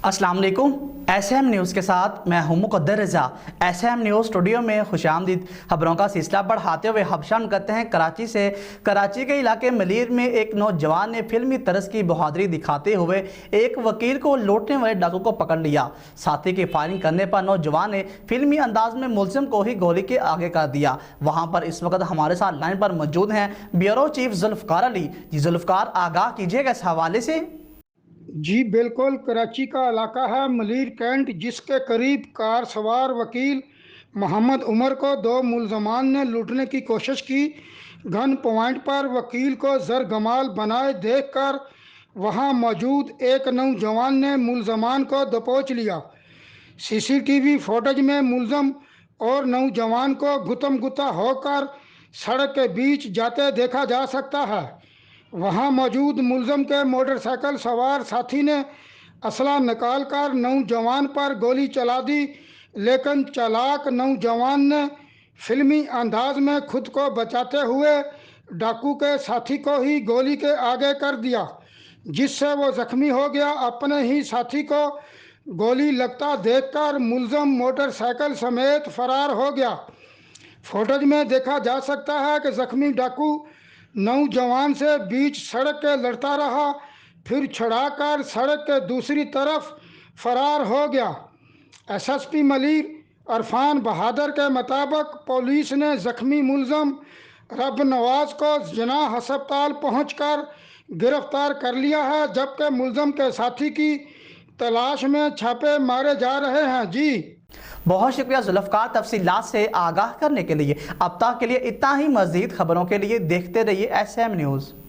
अस्सलाम वालेकुम। SM news के साथ मैं हूं मुक़द्दर रज़ा। SM न्यूज़ स्टूडियो में खुशामदीद। खबरों का सिलसिला बढ़ाते हुए हबशान करते हैं कराची से। कराची के इलाके मलीर में एक नौजवान ने फिल्मी तरस की बहादुरी दिखाते हुए एक वकील को लूटने वाले डाकू को पकड़ लिया। साथी की फायरिंग करने पर नौजवान ने फिल्मी अंदाज में मुलजिम को ही गोली के आगे कर दिया। वहाँ पर इस वक्त हमारे साथ लाइन पर मौजूद हैं ब्यूरो चीफ जुल्फ़कार अली। जी जुल्फ़कार, आगाह कीजिएगा इस हवाले से। जी बिल्कुल, कराची का इलाका है मलीर कैंट, जिसके करीब कार सवार वकील मोहम्मद उमर को दो मुलजमान ने लूटने की कोशिश की। गन पॉइंट पर वकील को जरगमाल बनाए देखकर वहां मौजूद एक नौजवान ने मुलजमान को दबोच लिया। सीसीटीवी फुटेज में मुलजम और नौजवान को गुतम गुता होकर सड़क के बीच जाते देखा जा सकता है। वहां मौजूद मुलजम के मोटरसाइकिल सवार साथी ने असला निकाल कर नौजवान पर गोली चला दी, लेकिन चालाक नौजवान ने फिल्मी अंदाज में खुद को बचाते हुए डाकू के साथी को ही गोली के आगे कर दिया, जिससे वो जख्मी हो गया। अपने ही साथी को गोली लगता देखकर मुलजम मोटरसाइकिल समेत फरार हो गया। फुटेज में देखा जा सकता है कि जख्मी डाकू नौजवान से बीच सड़क के लड़ता रहा, फिर छुड़ाकर सड़क के दूसरी तरफ फरार हो गया। एसएसपी मलीर अरफान बहादुर के मुताबिक पुलिस ने जख्मी मुलजम रब नवाज को जिनाह अस्पताल पहुंचकर गिरफ्तार कर लिया है, जबकि मुलजम के साथी की तलाश में छापे मारे जा रहे हैं। जी बहुत शुक्रिया जुल्फ़कार, तफसीलात से आगाह करने के लिए। अब तक के लिए इतना ही। मज़ीद खबरों के लिए देखते रहिए SM न्यूज़।